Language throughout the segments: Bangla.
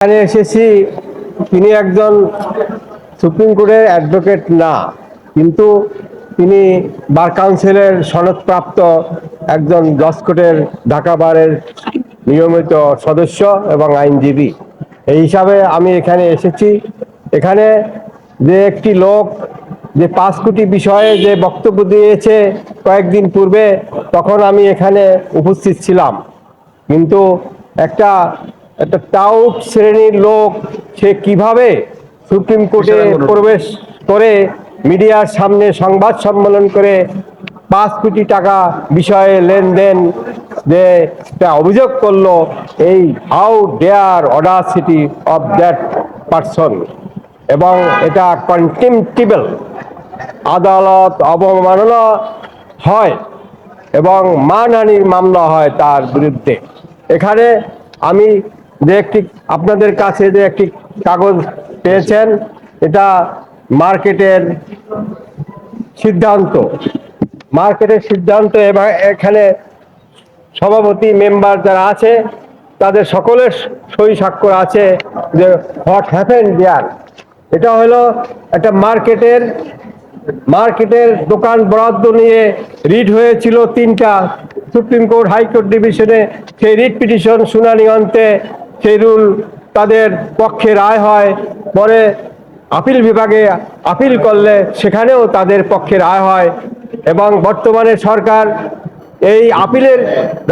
এখানে এসেছি, তিনি একজন সুপ্রিম কোর্টের অ্যাডভোকেট না, কিন্তু তিনি বার কাউন্সিলের সনদপ্রাপ্ত একজন জজ কোর্টের ঢাকা বারের নিয়মিত সদস্য এবং আইনজীবী। এই হিসাবে আমি এখানে এসেছি। এখানে যে একটি লোক যে 5 কোটি বিষয়ে যে বক্তব্য দিয়েছে কয়েকদিন পূর্বে, তখন আমি এখানে উপস্থিত ছিলাম। কিন্তু একটা একটা টাউট শ্রেণীর লোক সে কিভাবে সুপ্রিম কোর্টে প্রবেশ করে মিডিয়ার সামনে সংবাদ সম্মেলন করে 5 কোটি টাকা বিষয়ে লেনদেন যে একটা অভিযোগ করলো, এই how dare audacity of that person, এবং এটা কন্টেম্পটিবল, আদালত অবমাননা হয় এবং মানহানির মামলা হয় তার বিরুদ্ধে। এখানে আমি যে একটি আপনাদের কাছে যে একটি কাগজ পেয়েছেন, এটা মার্কেটের সিদ্ধান্ত এবং এখানে সভাপতি মেম্বার যারা আছে তাদের সকলের সই স্বাক্ষর আছে যে হোয়াট হ্যাপেন দেয়ার। এটা হলো একটা মার্কেটের দোকান বরাদ্দ নিয়ে রিট হয়েছিল 3টা সুপ্রিম কোর্ট হাইকোর্ট ডিভিশনে। সেই রিট পিটিশন শুনানি অন্তে সেই রুল তাদের পক্ষে রায় হয়, পরে আপিল বিভাগে আপিল করলে সেখানেও তাদের পক্ষে রায় হয়, এবং বর্তমানে সরকার এই আপিলের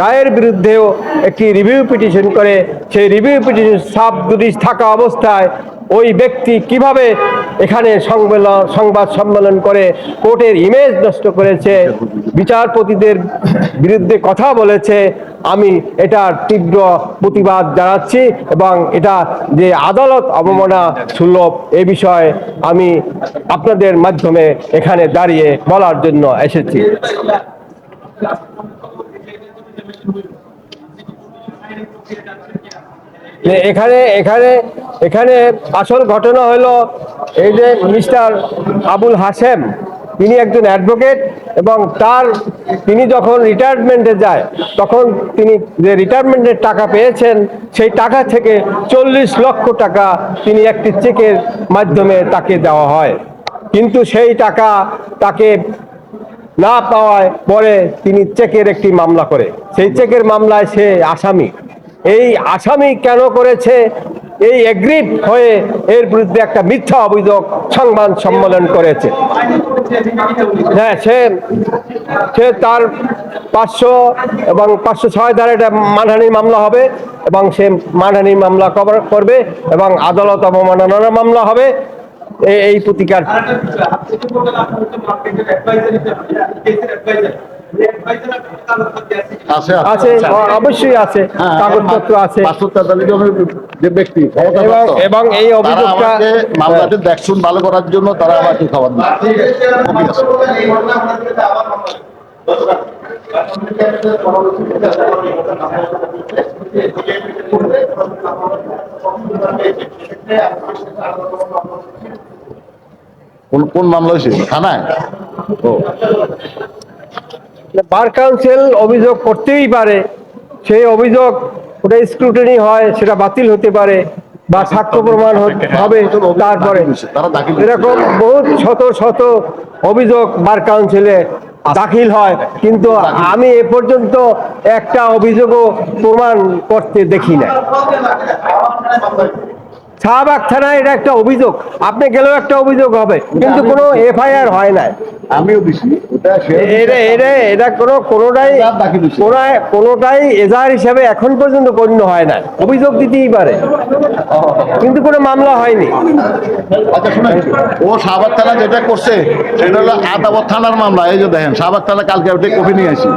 রায়ের বিরুদ্ধেও একটি রিভিউ পিটিশন করে। সেই রিভিউ পিটিশন সাব জুডিস থাকা অবস্থায় ওই ব্যক্তি কিভাবে এখানে সংবাদ সম্মেলন করে কোর্টের ইমেজ নষ্ট করেছে, বিচারপতিদের বিরুদ্ধে কথা বলেছে, আমি এটার তীব্র প্রতিবাদ জানাচ্ছি এবং এটা যে আদালত অবমাননা সুলভ এ বিষয়ে আমি আপনাদের মাধ্যমে এখানে দাঁড়িয়ে বলার জন্য এসেছি। এখানে এখানে এখানে আসল ঘটনা হলো এই যে মিস্টার আবুল হাশেম, তিনি একজন অ্যাডভোকেট এবং তিনি যখন রিটায়ারমেন্টে যায় তখন তিনি যে রিটায়ারমেন্টের টাকা পেয়েছেন সেই টাকা থেকে 40 লক্ষ টাকা তিনি একটি চেকের মাধ্যমে তাকে দেওয়া হয়, কিন্তু সেই টাকা তাকে না পাওয়ায় পরে তিনি চেকের একটি মামলা করে। সেই চেকের মামলায় সে আসামি। এই আসামি কেন করেছে, এই এগ্রিভ হয়ে এর বিরুদ্ধে একটা মিথ্যা অভিযোগ সংবাদ সম্মেলন করেছে। হ্যাঁ, সে তার 500 এবং 506 ধারে একটা মানহানির মামলা হবে এবং সে মানহানির মামলা কভার করবে এবং আদালত অবমাননার মামলা হবে এই প্রতিকার। আছে, অবশ্যই আছে, কাগজপত্র আছে যে ব্যক্তি এবং এই অভিযোগটা মামলাটি দেখশুন ভালো করার জন্য তারা আমাকে খাবার দিচ্ছে। কোন মামলা হয়েছে থানায়? বার কাউন্সিল অভিযোগ করতেই পারে, সেই অভিযোগ ওটা স্ক্রুটিনি হয়, সেটা বাতিল হতে পারে বা সাক্ষ্য প্রমাণ হবে। তারপরে এরকম বহুত শত অভিযোগ বার কাউন্সিলে দাখিল হয়, কিন্তু আমি এ পর্যন্ত একটা অভিযোগও প্রমাণ করতে দেখি না। শাহবাগ থানায় এটা একটা অভিযোগ, আপনি গেলেও একটা অভিযোগ হবে, কিন্তু কোনো এফআইআর হয় না। আমিও দিছি এটা কোনোটাই এজাহার হিসাবে এখন পর্যন্ত গণ্য হয় না। অভিযোগ দিতেই পারে, কিন্তু কোনো মামলা হয়নি। আচ্ছা শুনুন, ও শাহবাগ থানা যেটা করছে সেটা হলো আদাবর থানার মামলা। এই যে দেখেন শাহবাগ থানা কালকে কপি নিয়ে আসি।